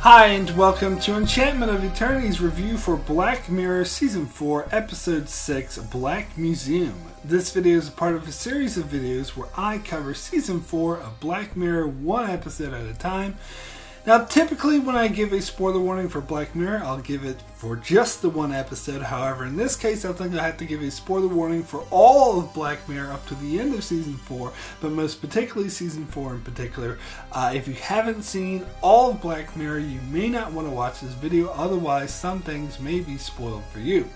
Hi and welcome to Enchantment of Eternity's review for Black Mirror Season 4 Episode 6 Black Museum. This video is a part of a series of videos where I cover Season 4 of Black Mirror one episode at a time. Now typically when I give a spoiler warning for Black Mirror, I'll give it for just the one episode. However, in this case I think I have to give a spoiler warning for all of Black Mirror up to the end of Season 4, but most particularly Season 4 in particular. If you haven't seen all of Black Mirror, you may not want to watch this video, otherwise some things may be spoiled for you.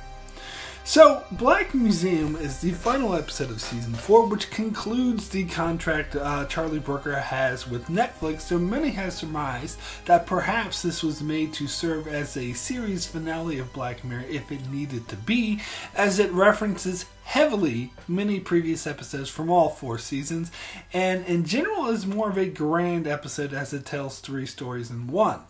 So, Black Museum is the final episode of Season 4, which concludes the contract Charlie Brooker has with Netflix, so many have surmised that perhaps this was made to serve as a series finale of Black Mirror if it needed to be, as it references heavily many previous episodes from all 4 seasons, and in general is more of a grand episode as it tells 3 stories in one.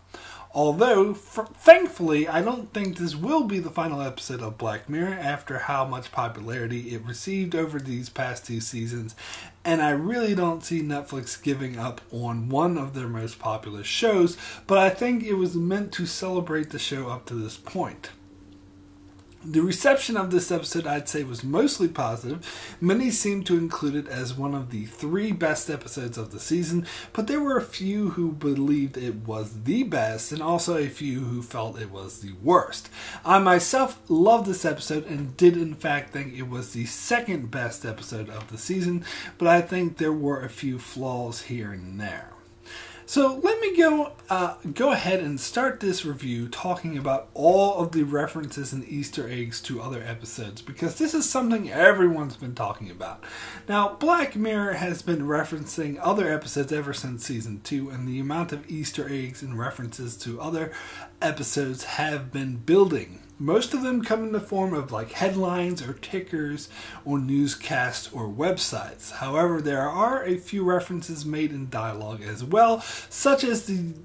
Although, thankfully, I don't think this will be the final episode of Black Mirror after how much popularity it received over these past 2 seasons, and I really don't see Netflix giving up on one of their most popular shows, but I think it was meant to celebrate the show up to this point. The reception of this episode, I'd say, was mostly positive. Many seemed to include it as one of the 3 best episodes of the season, but there were a few who believed it was the best, and also a few who felt it was the worst. I myself loved this episode and did in fact think it was the 2nd best episode of the season, but I think there were a few flaws here and there. So let me go ahead and start this review talking about all of the references and Easter eggs to other episodes, because this is something everyone's been talking about. Now, Black Mirror has been referencing other episodes ever since Season 2, and the amount of Easter eggs and references to other episodes have been building. Most of them come in the form of like headlines or tickers or newscasts or websites. However, there are a few references made in dialogue as well, such as the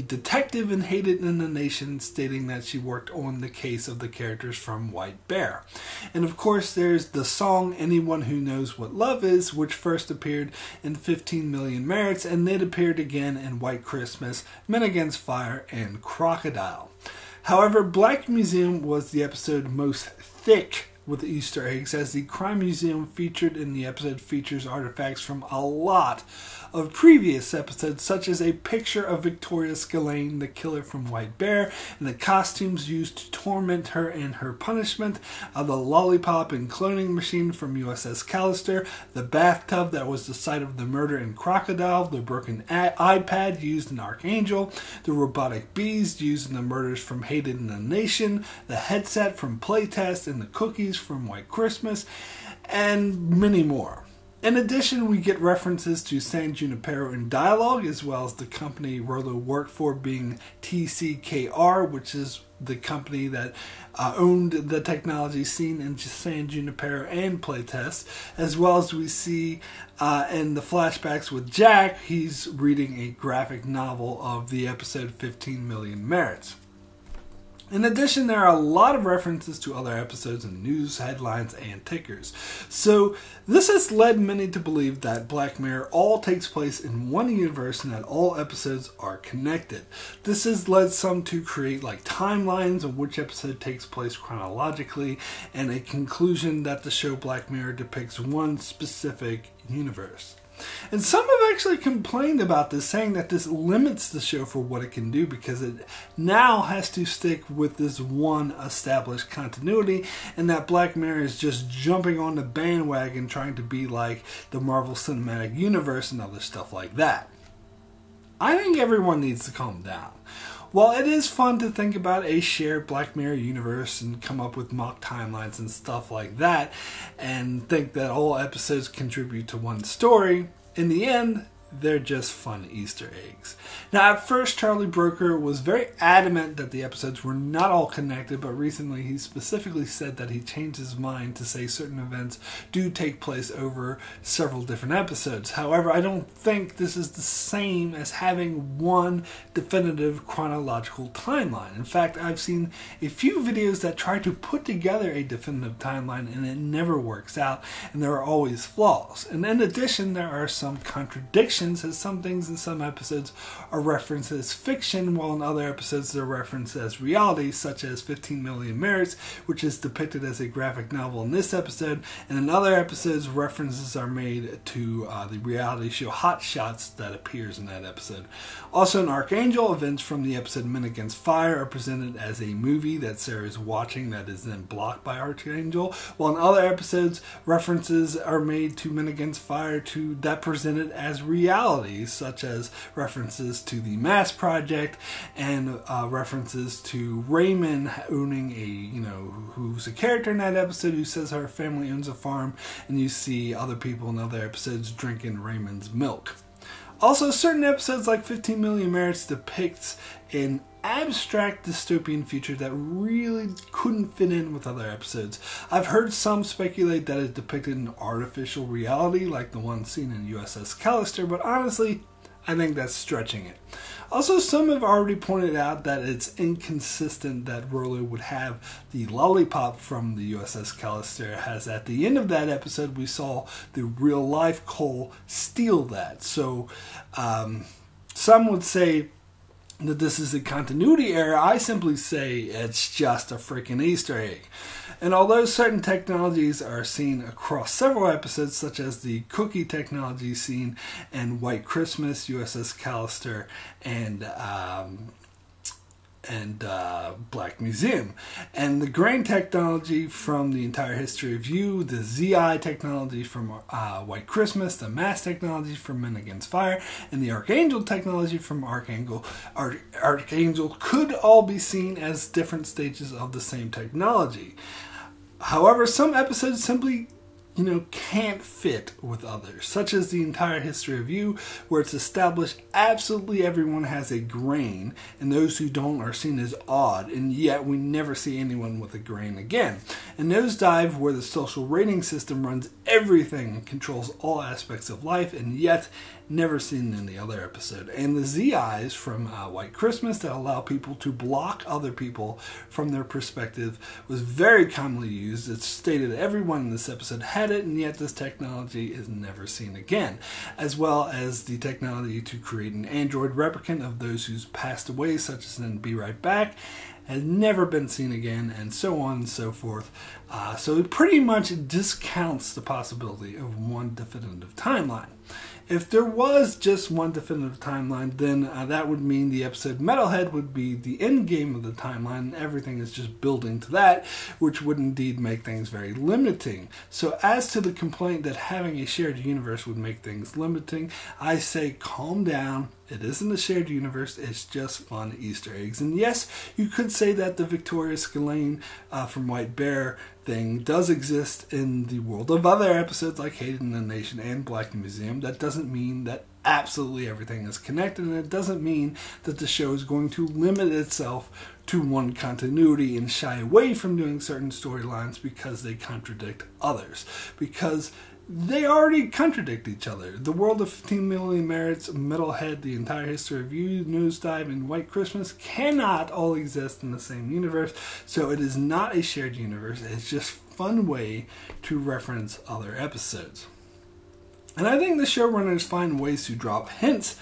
detective in Hated in the Nation stating that she worked on the case of the characters from White Bear. And of course, there's the song Anyone Who Knows What Love Is, which first appeared in 15 Million Merits and then appeared again in White Christmas, Men Against Fire, and Crocodile. However, Black Museum was the episode most thick with Easter eggs, as the crime museum featured in the episode features artifacts from a lot of previous episodes, such as a picture of Victoria Spillane, the killer from White Bear, and the costumes used to torment her in her punishment, the lollipop and cloning machine from USS Callister, the bathtub that was the site of the murder in Crocodile, the broken iPad used in Archangel, the robotic bees used in the murders from Hated in the Nation, the headset from Playtest, and the cookies from White Christmas, and many more. In addition, we get references to San Junipero in dialogue, as well as the company Rolo worked for being TCKR, which is the company that owned the technology scene in San Junipero and Playtest, as well as we see in the flashbacks with Jack, he's reading a graphic novel of the episode 15 Million Merits. In addition, there are a lot of references to other episodes in news, headlines, and tickers. So this has led many to believe that Black Mirror all takes place in one universe and that all episodes are connected. This has led some to create like timelines of which episode takes place chronologically, and a conclusion that the show Black Mirror depicts one specific universe. And some have actually complained about this, saying that this limits the show for what it can do because it now has to stick with this one established continuity, and that Black Mirror is just jumping on the bandwagon trying to be like the Marvel Cinematic Universe and other stuff like that. I think everyone needs to calm down. While it is fun to think about a shared Black Mirror universe and come up with mock timelines and stuff like that, and think that all episodes contribute to one story, in the end, they're just fun Easter eggs. Now, at first, Charlie Brooker was very adamant that the episodes were not all connected, but recently he specifically said that he changed his mind to say certain events do take place over several different episodes. However, I don't think this is the same as having one definitive chronological timeline. In fact, I've seen a few videos that try to put together a definitive timeline and it never works out, and there are always flaws. And in addition, there are some contradictions fiction, so some things in some episodes are referenced as fiction, while in other episodes they're referenced as reality, such as 15 Million Merits, which is depicted as a graphic novel in this episode, and in other episodes references are made to the reality show Hot Shots that appears in that episode. Also in Archangel, events from the episode Men Against Fire are presented as a movie that Sarah is watching that is then blocked by Archangel, while in other episodes references are made to Men Against Fire that presented as realities, such as references to the Mass Project and references to Raymond owning who's a character in that episode who says her family owns a farm, and you see other people in other episodes drinking Raymond's milk. Also, certain episodes like 15 Million Merits depicts an abstract dystopian future that really couldn't fit in with other episodes. I've heard some speculate that it depicted an artificial reality like the one seen in USS Callister, but honestly, I think that's stretching it. Also, some have already pointed out that it's inconsistent that Rollo would have the lollipop from the USS Callister, as at the end of that episode we saw the real life Cole steal that. So some would say that this is a continuity error. I simply say it's just a freaking Easter egg. And although certain technologies are seen across several episodes, such as the cookie technology seen in White Christmas, USS Callister, and Black Museum, and the grain technology from the Entire History of You, the ZI technology from White Christmas, the Mass technology from Men Against Fire, and the Archangel technology from Archangel could all be seen as different stages of the same technology. However, some episodes simply can't fit with others, such as the Entire History of You, where it's established absolutely everyone has a grain, and those who don't are seen as odd, and yet we never see anyone with a grain again. And Nosedived, where the social rating system runs everything and controls all aspects of life, and yet never seen in the other episode. And the ZIs from White Christmas that allow people to block other people from their perspective was very commonly used. It's stated everyone in this episode had it, and yet this technology is never seen again. As well as the technology to create an android replicant of those who's passed away, such as in Be Right Back, has never been seen again, and so on and so forth. So it pretty much discounts the possibility of one definitive timeline. If there was just one definitive timeline, then that would mean the episode Metalhead would be the end game of the timeline, and everything is just building to that, which would indeed make things very limiting. So as to the complaint that having a shared universe would make things limiting, I say calm down. It isn't a shared universe, it's just fun Easter eggs. And yes, you could say that the Victoria Scalene from White Bear thing does exist in the world of other episodes like Hated in the Nation and Black Museum. That doesn't mean that absolutely everything is connected, and it doesn't mean that the show is going to limit itself to one continuity and shy away from doing certain storylines because they contradict others. Because they already contradict each other. The world of 15 Million Merits, Metalhead, the Entire History of You, Nosedive, and White Christmas cannot all exist in the same universe, so it is not a shared universe. It's just a fun way to reference other episodes. And I think the showrunners find ways to drop hints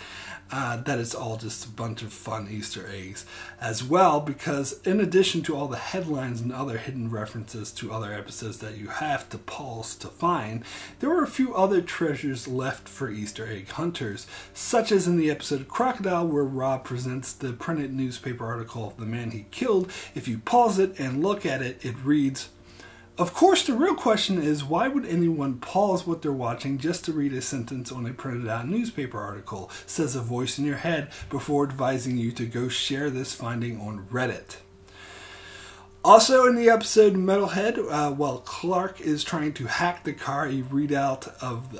that it's all just a bunch of fun Easter eggs as well, because in addition to all the headlines and other hidden references to other episodes that you have to pause to find, there were a few other treasures left for Easter egg hunters, such as in the episode Crocodile, where Rob presents the printed newspaper article of the man he killed. If you pause it and look at it, it reads, "Of course, the real question is, why would anyone pause what they're watching just to read a sentence on a printed out newspaper article?" says a voice in your head before advising you to go share this finding on Reddit. Also in the episode Metalhead, while Clark is trying to hack the car, a readout of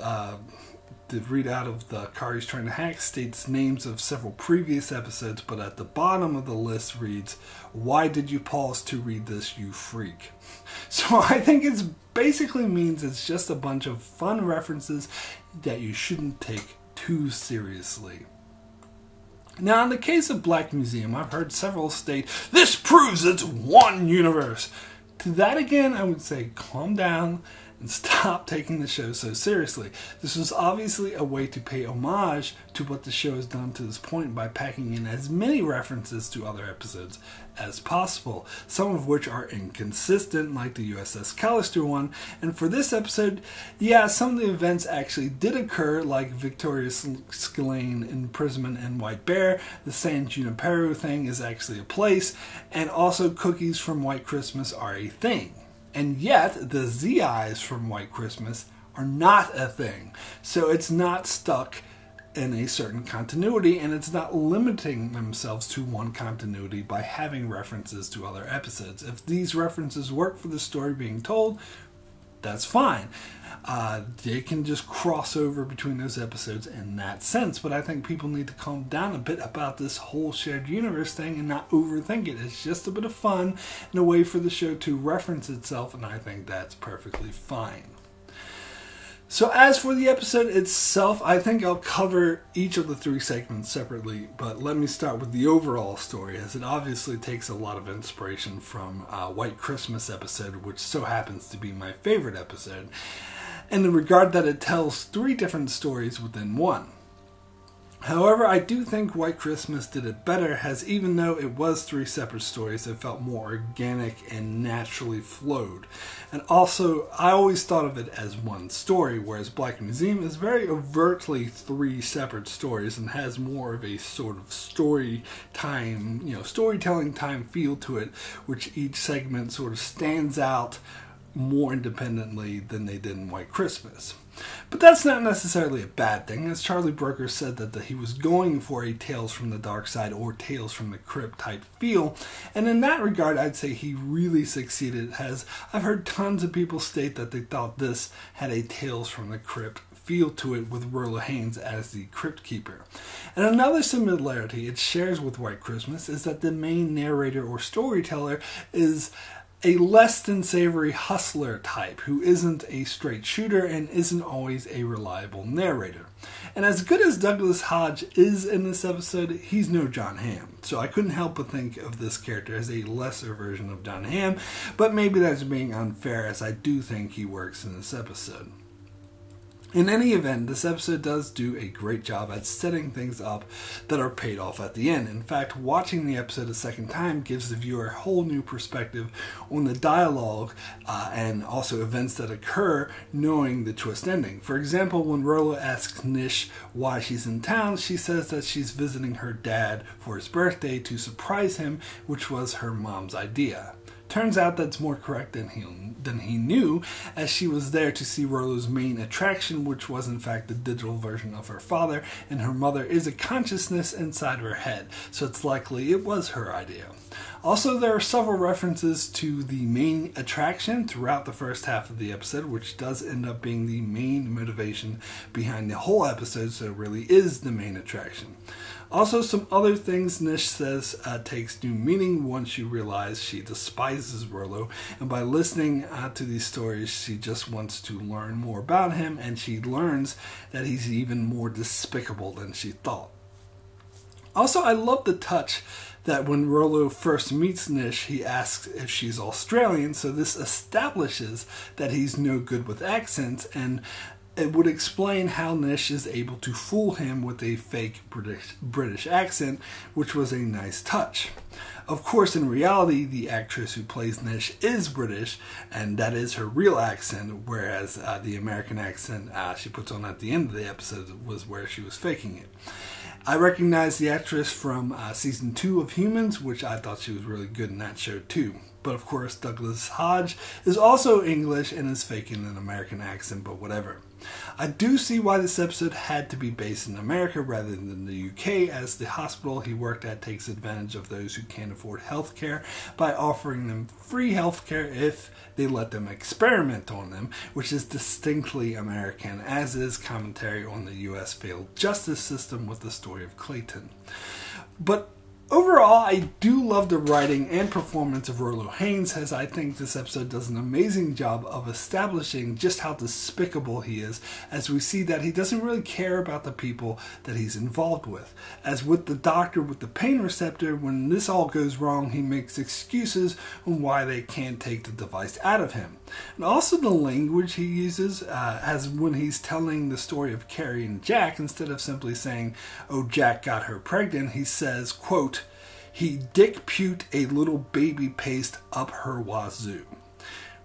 the car he's trying to hack states names of several previous episodes, but at the bottom of the list reads, "Why did you pause to read this, you freak?" So I think it basically means it's just a bunch of fun references that you shouldn't take too seriously. Now, in the case of Black Museum, I've heard several state, "This proves it's one universe." To that again, I would say calm down and stop taking the show so seriously. This was obviously a way to pay homage to what the show has done to this point by packing in as many references to other episodes as possible, some of which are inconsistent, like the USS Callister one. And for this episode, yeah, some of the events actually did occur, like Victoria Scillane imprisonment in White Bear. The San Junipero thing is actually a place, and also cookies from White Christmas are a thing. And yet, the Z-Eyes from White Christmas are not a thing. So it's not stuck in a certain continuity, and it's not limiting themselves to one continuity by having references to other episodes. If these references work for the story being told, that's fine. They can just cross over between those episodes in that sense, but I think people need to calm down a bit about this whole shared universe thing and not overthink it. It's just a bit of fun and a way for the show to reference itself, and I think that's perfectly fine. So as for the episode itself, I think I'll cover each of the 3 segments separately, but let me start with the overall story, as it obviously takes a lot of inspiration from White Christmas episode, which so happens to be my favorite episode, in the regard that it tells 3 different stories within one. However, I do think White Christmas did it better, as even though it was 3 separate stories, it felt more organic and naturally flowed. And also, I always thought of it as one story, whereas Black Museum is very overtly 3 separate stories and has more of a sort of storytelling time feel to it, which each segment sort of stands out more independently than they did in White Christmas. But that's not necessarily a bad thing, as Charlie Brooker said that he was going for a Tales from the Dark Side or Tales from the Crypt type feel, and in that regard I'd say he really succeeded, as I've heard tons of people state that they thought this had a Tales from the Crypt feel to it with Rolo Haynes as the Crypt Keeper. And another similarity it shares with White Christmas is that the main narrator or storyteller is a less than savory hustler type who isn't a straight shooter and isn't always a reliable narrator. And as good as Douglas Hodge is in this episode, he's no John Hamm. So I couldn't help but think of this character as a lesser version of John Hamm, but maybe that's being unfair, as I do think he works in this episode. In any event, this episode does do a great job at setting things up that are paid off at the end. In fact, watching the episode a second time gives the viewer a whole new perspective on the dialogue and also events that occur knowing the twist ending. For example, when Rolo asks Nish why she's in town, she says that she's visiting her dad for his birthday to surprise him, which was her mom's idea. Turns out that's more correct than he knew, as she was there to see Rolo's main attraction, which was in fact the digital version of her father, and her mother is a consciousness inside her head, so it's likely it was her idea. Also, there are several references to the main attraction throughout the first half of the episode, which does end up being the main motivation behind the whole episode, so it really is the main attraction. Also, some other things Nish says takes new meaning once you realize she despises Rolo, and by listening to these stories, she just wants to learn more about him, and she learns that he's even more despicable than she thought. Also, I love the touch that when Rolo first meets Nish, he asks if she's Australian, so this establishes that he's no good with accents, and it would explain how Nish is able to fool him with a fake British accent, which was a nice touch. Of course, in reality, the actress who plays Nish is British, and that is her real accent, whereas the American accent she puts on at the end of the episode was where she was faking it. I recognize the actress from season 2 of Humans, which I thought she was really good in that show too. But of course, Douglas Hodge is also English and is faking an American accent, but whatever. I do see why this episode had to be based in America rather than the UK, as the hospital he worked at takes advantage of those who can't afford healthcare by offering them free healthcare if they let them experiment on them, which is distinctly American, as is commentary on the US failed justice system with the story of Clayton. But Overall, I do love the writing and performance of Rollo Haynes, as I think this episode does an amazing job of establishing just how despicable he is, as we see that he doesn't really care about the people that he's involved with. As with the doctor with the pain receptor, when this all goes wrong, he makes excuses on why they can't take the device out of him. And also the language he uses, as when he's telling the story of Carey and Jack, instead of simply saying, "Oh, Jack got her pregnant," he says, quote, "He dick-puked a little baby paste up her wazoo,"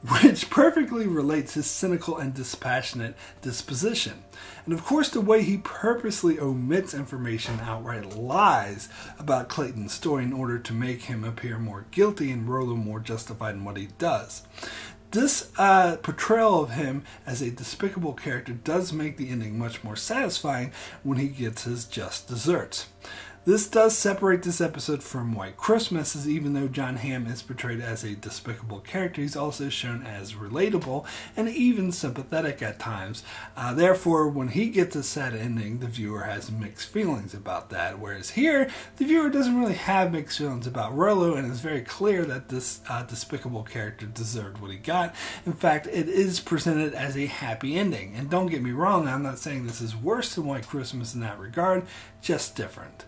which perfectly relates his cynical and dispassionate disposition. And of course, the way he purposely omits information, outright lies about Clayton's story in order to make him appear more guilty and Rollo more justified in what he does. This portrayal of him as a despicable character does make the ending much more satisfying when he gets his just desserts. This does separate this episode from White Christmas, as even though Jon Hamm is portrayed as a despicable character, he's also shown as relatable and even sympathetic at times. Therefore, when he gets a sad ending, the viewer has mixed feelings about that, whereas here, the viewer doesn't really have mixed feelings about Rollo, and it's very clear that this despicable character deserved what he got. In fact, it is presented as a happy ending. And don't get me wrong, I'm not saying this is worse than White Christmas in that regard, just different.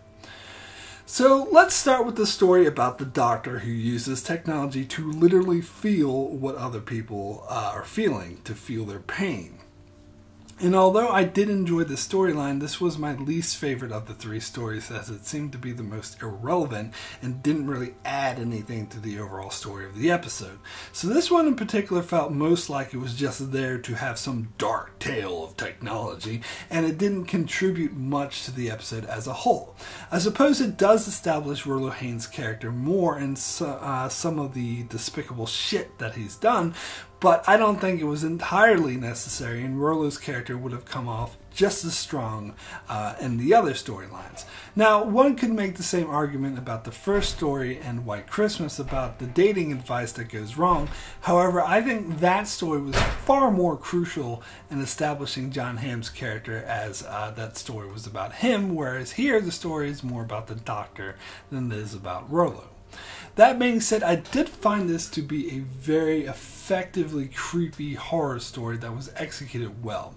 So let's start with the story about the doctor who uses technology to literally feel what other people are feeling, to feel their pain. And although I did enjoy the storyline, this was my least favorite of the three stories, as it seemed to be the most irrelevant and didn't really add anything to the overall story of the episode. So this one in particular felt most like it was just there to have some dark tale of technology, and it didn't contribute much to the episode as a whole. I suppose it does establish Rollo Haynes' character more in some of the despicable shit that he's done, but I don't think it was entirely necessary, and Rollo's character would have come off just as strong in the other storylines. Now, one could make the same argument about the first story and White Christmas about the dating advice that goes wrong. However, I think that story was far more crucial in establishing Jon Hamm's character, as that story was about him, whereas here the story is more about the doctor than it is about Rollo. That being said, I did find this to be a very effectively creepy horror story that was executed well.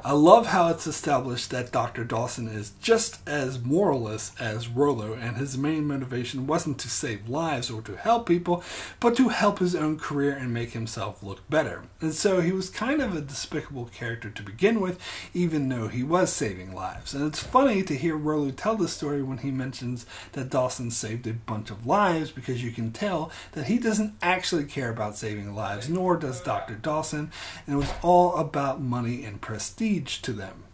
I love how it's established that Dr. Dawson is just as moralist as Rollo, and his main motivation wasn't to save lives or to help people, but to help his own career and make himself look better. And so he was kind of a despicable character to begin with, even though he was saving lives. And it's funny to hear Rollo tell the story when he mentions that Dawson saved a bunch of lives, because you can tell that he doesn't actually care about saving lives, nor does Dr. Dawson, and it was all about money and prestige to them.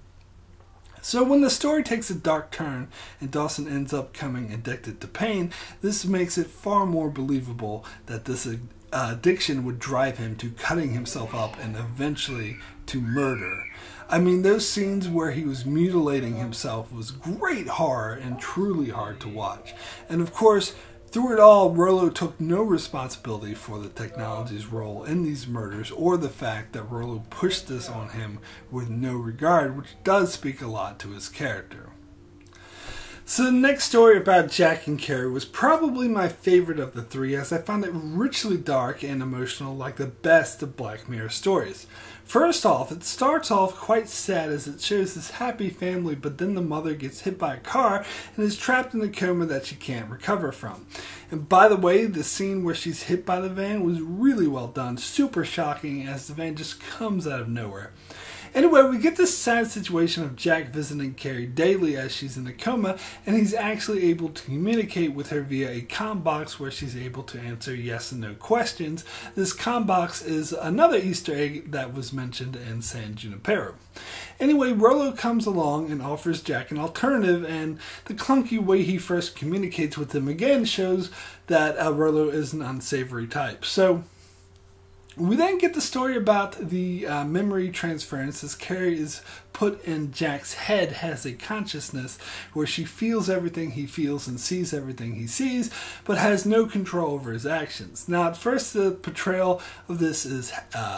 So when the story takes a dark turn and Dawson ends up becoming addicted to pain, this makes it far more believable that this addiction would drive him to cutting himself up and eventually to murder. I mean, those scenes where he was mutilating himself was great horror and truly hard to watch. And of course, through it all, Rollo took no responsibility for the technology's role in these murders, or the fact that Rollo pushed this on him with no regard, which does speak a lot to his character. So the next story about Jack and Carey was probably my favorite of the three, as I found it richly dark and emotional, like the best of Black Mirror stories. First off, it starts off quite sad, as it shows this happy family, but then the mother gets hit by a car and is trapped in a coma that she can't recover from. And by the way, the scene where she's hit by the van was really well done, super shocking, as the van just comes out of nowhere. Anyway, we get this sad situation of Jack visiting Carey daily as she's in a coma, and he's actually able to communicate with her via a comm box where she's able to answer yes and no questions. This comm box is another Easter egg that was mentioned in San Junipero. Anyway, Rollo comes along and offers Jack an alternative, and the clunky way he first communicates with him again shows that Rollo is an unsavory type. So we then get the story about the memory transference, as Carey is put in Jack's head has a consciousness where she feels everything he feels and sees everything he sees, but has no control over his actions. Now, at first, the portrayal of this is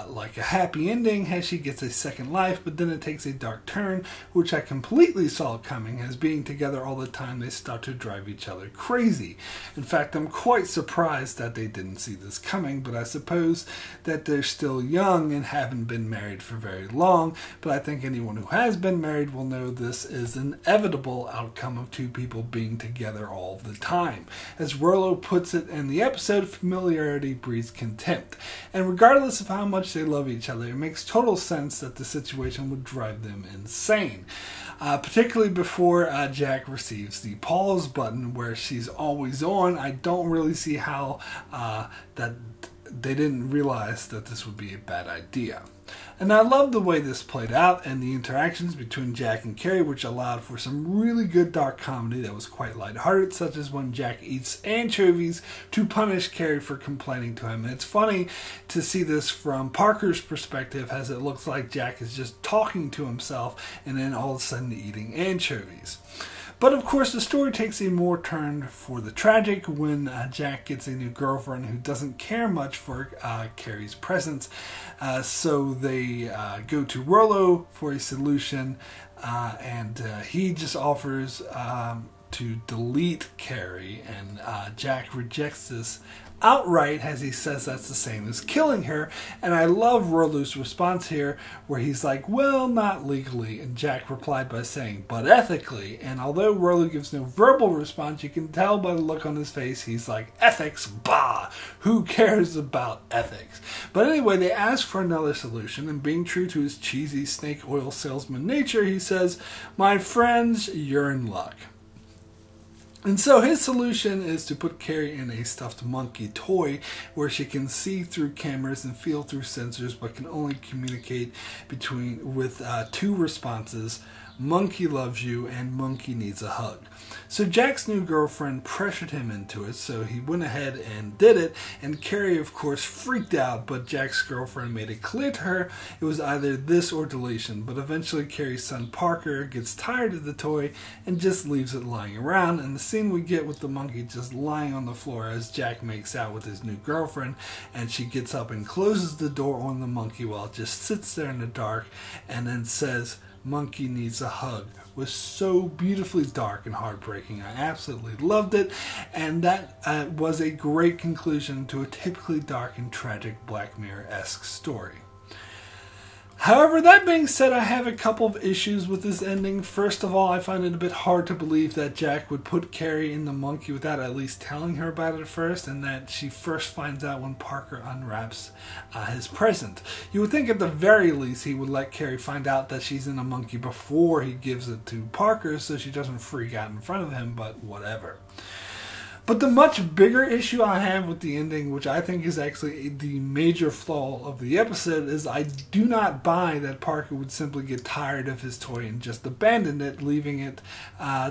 like a happy ending as she gets a second life, but then it takes a dark turn, which I completely saw coming, as being together all the time, they start to drive each other crazy. In fact, I'm quite surprised that they didn't see this coming, but I suppose that they're still young and haven't been married for very long, but I think anyone who has been married will know this is an inevitable outcome of two people being together all the time. As Rollo puts it in the episode, familiarity breeds contempt. And regardless of how much they love each other, it makes total sense that the situation would drive them insane. Particularly before Jack receives the pause button where she's always on. I don't really see how that they didn't realize that this would be a bad idea. And I love the way this played out and the interactions between Jack and Carey, which allowed for some really good dark comedy that was quite lighthearted, such as when Jack eats anchovies to punish Carey for complaining to him. And it's funny to see this from Parker's perspective, as it looks like Jack is just talking to himself and then all of a sudden eating anchovies. But of course, the story takes a more turn for the tragic when Jack gets a new girlfriend who doesn't care much for Carey's presence. So they go to Rollo for a solution, and he just offers to delete Carey, and Jack rejects this outright, as he says that's the same as killing her. And I love Rollo's response here, where he's like, well, not legally, and Jack replied by saying, but ethically. And although Rollo gives no verbal response, you can tell by the look on his face, he's like, ethics, bah, who cares about ethics? But anyway, they ask for another solution, and being true to his cheesy snake oil salesman nature, he says, my friends, you're in luck. And so his solution is to put Carey in a stuffed monkey toy where she can see through cameras and feel through sensors, but can only communicate with two responses: monkey loves you and monkey needs a hug. So Jack's new girlfriend pressured him into it, so he went ahead and did it, and Carey, of course, freaked out, but Jack's girlfriend made it clear to her it was either this or deletion. But eventually Carey's son Parker gets tired of the toy and just leaves it lying around, and the scene we get with the monkey just lying on the floor as Jack makes out with his new girlfriend, and she gets up and closes the door on the monkey while it just sits there in the dark and then says, monkey needs a hug, was so beautifully dark and heartbreaking. I absolutely loved it, and that was a great conclusion to a typically dark and tragic Black Mirror-esque story. However, that being said, I have a couple of issues with this ending. First of all, I find it a bit hard to believe that Jack would put Carey in the monkey without at least telling her about it first, and that she first finds out when Parker unwraps his present. You would think at the very least he would let Carey find out that she's in a monkey before he gives it to Parker so she doesn't freak out in front of him, but whatever. But the much bigger issue I have with the ending, which I think is actually the major flaw of the episode, is I do not buy that Parker would simply get tired of his toy and just abandon it, leaving it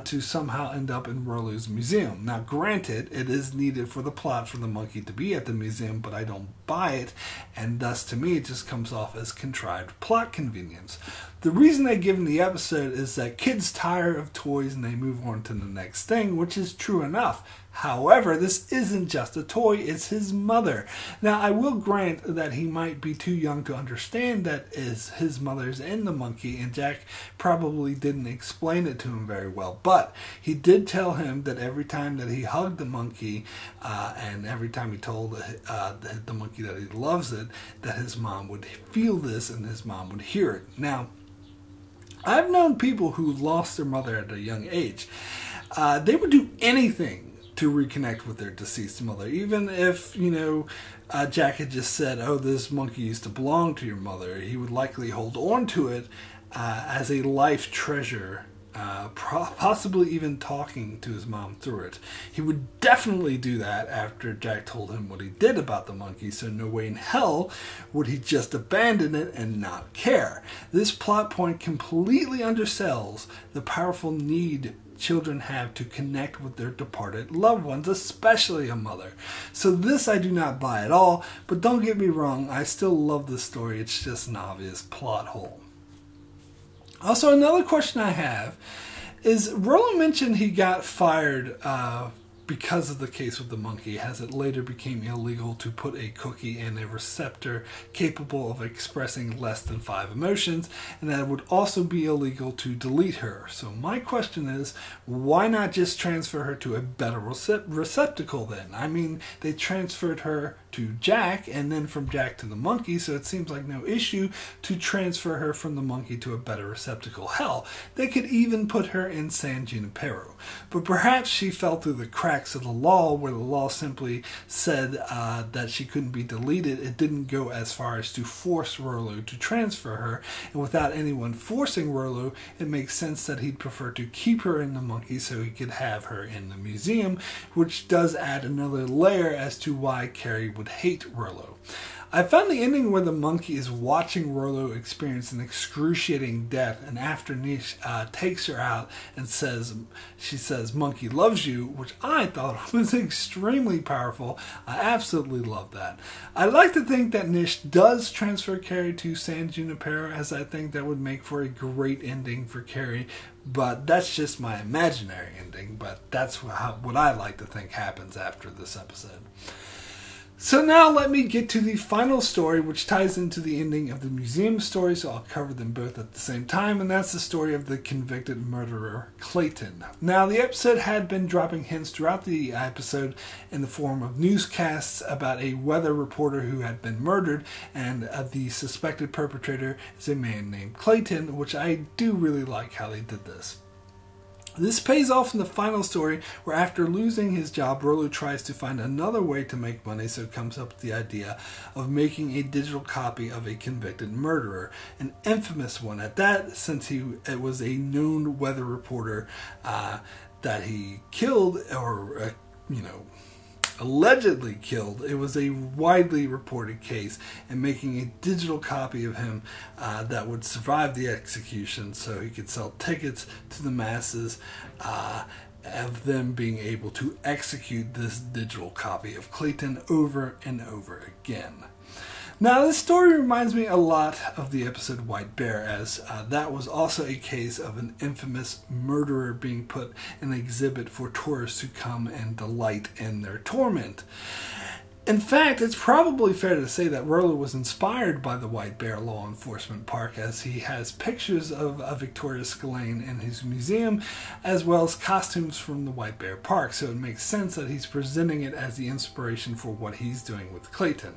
to somehow end up in Rollo's museum. Now, granted, it is needed for the plot for the monkey to be at the museum, but I don't buy it, and thus to me it just comes off as contrived plot convenience. The reason they give in the episode is that kids tire of toys and they move on to the next thing, which is true enough. However, this isn't just a toy, it's his mother. Now, I will grant that he might be too young to understand that his mother's in the monkey, and Jack probably didn't explain it to him very well. But he did tell him that every time that he hugged the monkey, and every time he told the monkey that he loves it, that his mom would feel this and his mom would hear it. Now, I've known people who lost their mother at a young age. They would do anything to reconnect with their deceased mother. Even if, Jack had just said, oh, this monkey used to belong to your mother, he would likely hold on to it as a life treasure, possibly even talking to his mom through it. He would definitely do that after Jack told him what he did about the monkey, so no way in hell would he just abandon it and not care. This plot point completely undersells the powerful need children have to connect with their departed loved ones, especially a mother. So this I do not buy at all, but don't get me wrong, I still love this story. It's just an obvious plot hole. Also, another question I have is, Rollo mentioned he got fired because of the case with the monkey, as it later became illegal to put a cookie in a receptor capable of expressing less than 5 emotions, and that it would also be illegal to delete her. So my question is, why not just transfer her to a better receptacle then? I mean, they transferred her to Jack, and then from Jack to the monkey, so it seems like no issue to transfer her from the monkey to a better receptacle. Hell, they could even put her in San Junipero. But perhaps she fell through the cracks of the law, where the law simply said that she couldn't be deleted. It didn't go as far as to force Rollo to transfer her, and without anyone forcing Rollo, it makes sense that he'd prefer to keep her in the monkey so he could have her in the museum, which does add another layer as to why Carey would hate Rollo. I found the ending where the monkey is watching Rollo experience an excruciating death, and after Nish takes her out and she says, "Monkey loves you," which I thought was extremely powerful. I absolutely love that. I like to think that Nish does transfer Carey to San Junipero, as I think that would make for a great ending for Carey. But that's just my imaginary ending, but that's what I like to think happens after this episode. So now let me get to the final story, which ties into the ending of the museum story, so I'll cover them both at the same time, and that's the story of the convicted murderer, Clayton. Now, the episode had been dropping hints throughout the episode in the form of newscasts about a weather reporter who had been murdered, and the suspected perpetrator is a man named Clayton, which I do really like how they did this. This pays off in the final story, where after losing his job, Rollo tries to find another way to make money, so comes up with the idea of making a digital copy of a convicted murderer, an infamous one at that, since it was a known weather reporter that he killed, or allegedly killed. It was a widely reported case, and making a digital copy of him that would survive the execution, so he could sell tickets to the masses of them being able to execute this digital copy of Clayton over and over again. Now, this story reminds me a lot of the episode White Bear, as that was also a case of an infamous murderer being put in an exhibit for tourists to come and delight in their torment. In fact, it's probably fair to say that Rollo was inspired by the White Bear Law Enforcement Park, as he has pictures of Victoria Scillane in his museum, as well as costumes from the White Bear Park, so it makes sense that he's presenting it as the inspiration for what he's doing with Clayton.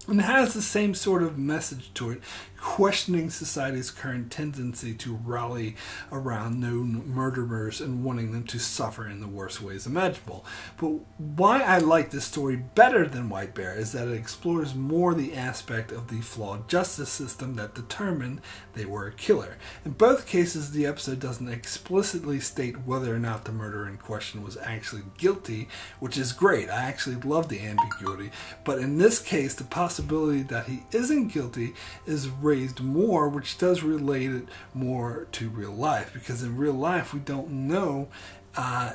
And it has the same sort of message to it, questioning society's current tendency to rally around known murderers and wanting them to suffer in the worst ways imaginable. But why I like this story better than White Bear is that it explores more the aspect of the flawed justice system that determined they were a killer. In both cases, the episode doesn't explicitly state whether or not the murderer in question was actually guilty, which is great. I actually love the ambiguity. But in this case, the possibility that he isn't guilty is raised more, which does relate it more to real life, because in real life we don't know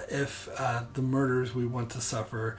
if the murderers we want to suffer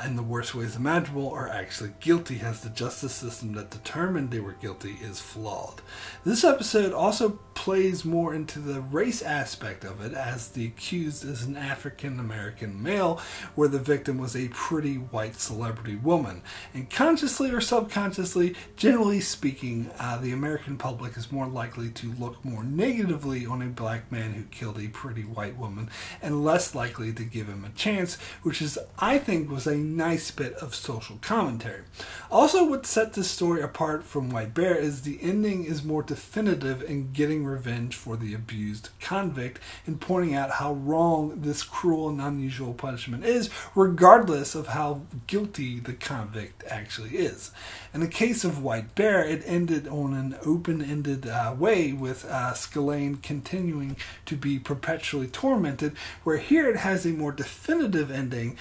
in the worst ways imaginable are actually guilty, as the justice system that determined they were guilty is flawed. This episode also plays more into the race aspect of it, as the accused is an African-American male, where the victim was a pretty white celebrity woman. And consciously or subconsciously, generally speaking, the American public is more likely to look more negatively on a black man who killed a pretty white woman, and less likely to give him a chance, which is, I think, was a nice bit of social commentary. Also, what set this story apart from White Bear is the ending is more definitive in getting revenge for the abused convict and pointing out how wrong this cruel and unusual punishment is, regardless of how guilty the convict actually is. In the case of White Bear, it ended on an open-ended way, with Scillane continuing to be perpetually tormented, where here it has a more definitive ending,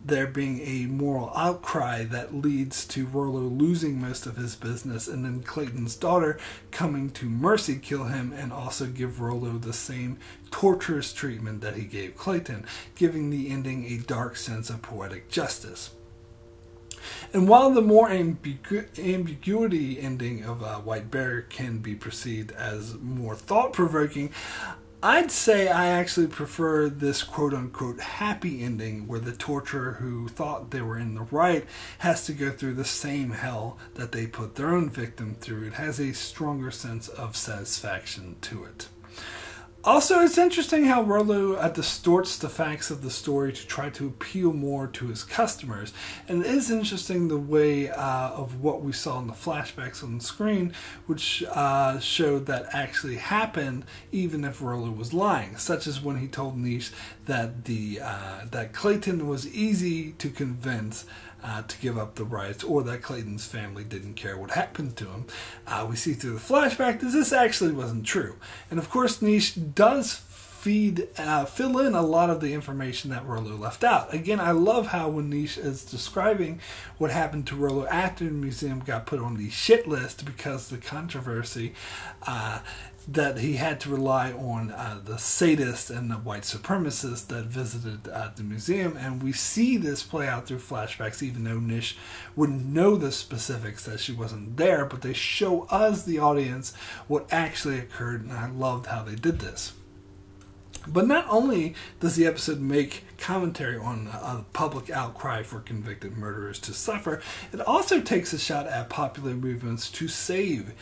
there being a moral outcry that leads to Rollo losing most of his business, and then Clayton's daughter coming to mercy kill him and also give Rollo the same torturous treatment that he gave Clayton, giving the ending a dark sense of poetic justice. And while the more ambiguity ending of White Bear can be perceived as more thought-provoking, I'd say I actually prefer this quote-unquote happy ending where the torturer who thought they were in the right has to go through the same hell that they put their own victim through. It has a stronger sense of satisfaction to it. Also, it's interesting how Rollo distorts the facts of the story to try to appeal more to his customers. And it is interesting the way of what we saw in the flashbacks on the screen, which showed that actually happened even if Rollo was lying, such as when he told Niche that that Clayton was easy to convince to give up the rights, or that Clayton's family didn't care what happened to him. We see through the flashback that this actually wasn't true. And of course, Niche does fill in a lot of the information that Rollo left out. Again, I love how when Niche is describing what happened to Rollo after the museum got put on the shit list because of the controversy, that he had to rely on the sadists and the white supremacists that visited the museum. And we see this play out through flashbacks, even though Niche wouldn't know the specifics that she wasn't there, but they show us, the audience, what actually occurred, and I loved how they did this. But not only does the episode make commentary on a public outcry for convicted murderers to suffer, it also takes a shot at popular movements to save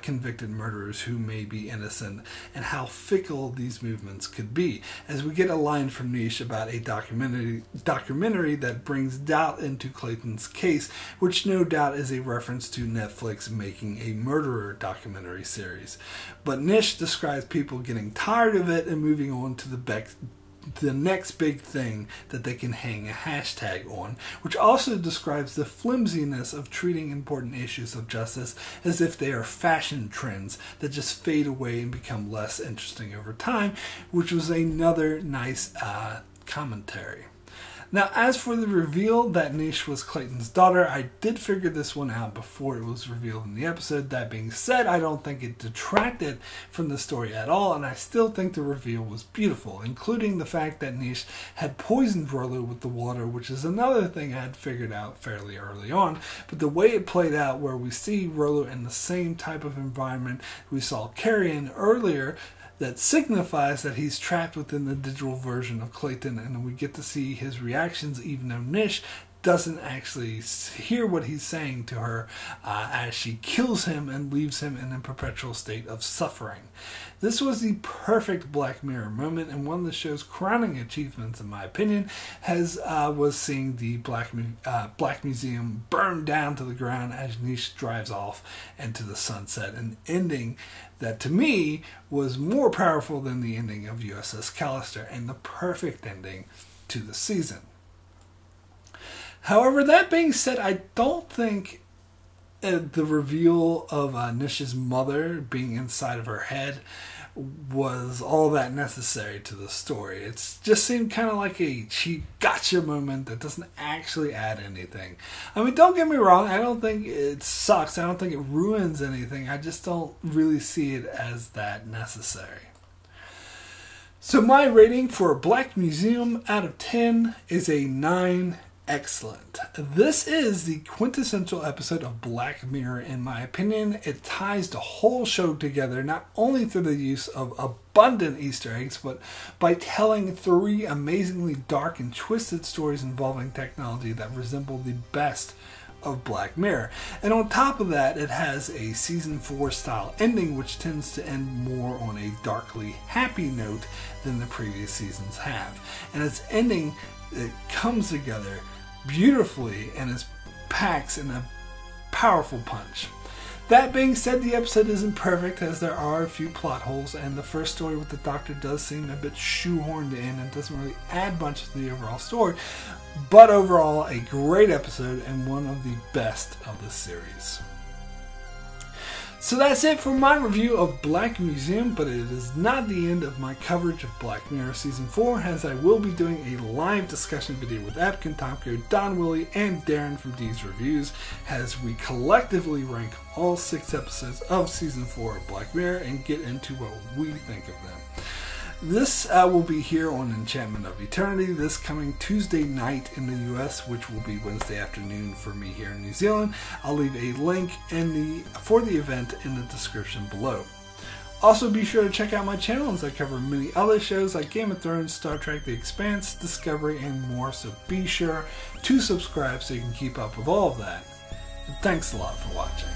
convicted murderers who may be innocent, and how fickle these movements could be. As we get a line from Niche about a documentary that brings doubt into Clayton's case, which no doubt is a reference to Netflix making a murderer documentary series. But Niche describes people getting tired of it and moving on to the next big thing that they can hang a hashtag on, which also describes the flimsiness of treating important issues of justice as if they are fashion trends that just fade away and become less interesting over time, which was another nice commentary. Now, as for the reveal that Niche was Clayton's daughter, I did figure this one out before it was revealed in the episode. That being said, I don't think it detracted from the story at all, and I still think the reveal was beautiful, including the fact that Niche had poisoned Rollo with the water, which is another thing I had figured out fairly early on. But the way it played out, where we see Rollo in the same type of environment we saw Carey in earlier, that signifies that he's trapped within the digital version of Clayton, and we get to see his reactions even though Niche doesn't actually hear what he's saying to her as she kills him and leaves him in a perpetual state of suffering. This was the perfect Black Mirror moment, and one of the show's crowning achievements, in my opinion, was seeing the Black Museum burn down to the ground as Niche drives off into the sunset, an ending that to me was more powerful than the ending of USS Callister, and the perfect ending to the season. However, that being said, I don't think the reveal of Niche's mother being inside of her head was all that necessary to the story. It just seemed kind of like a cheap gotcha moment that doesn't actually add anything. I mean, don't get me wrong, I don't think it sucks. I don't think it ruins anything. I just don't really see it as that necessary. So my rating for Black Museum out of 10 is a 9. Excellent. This is the quintessential episode of Black Mirror, in my opinion. It ties the whole show together, not only through the use of abundant Easter eggs, but by telling 3 amazingly dark and twisted stories involving technology that resemble the best of Black Mirror. And on top of that, it has a season 4 style ending, which tends to end more on a darkly happy note than the previous seasons have. And its ending, it comes together beautifully and is packs in a powerful punch. That being said, the episode isn't perfect, as there are a few plot holes, and the first story with the Doctor does seem a bit shoehorned in and doesn't really add much to the overall story. But overall, a great episode and one of the best of the series. So that's it for my review of Black Museum, but it is not the end of my coverage of Black Mirror Season 4, as I will be doing a live discussion video with Epkin, Tomko, Don Willie, and Darren from D's Reviews, as we collectively rank all 6 episodes of Season 4 of Black Mirror and get into what we think of them. This will be here on Enchantment of Eternity this coming Tuesday night in the US, which will be Wednesday afternoon for me here in New Zealand. I'll leave a link for the event in the description below. Also, be sure to check out my channel as I cover many other shows like Game of Thrones, Star Trek, The Expanse, Discovery, and more, so be sure to subscribe so you can keep up with all of that. And thanks a lot for watching.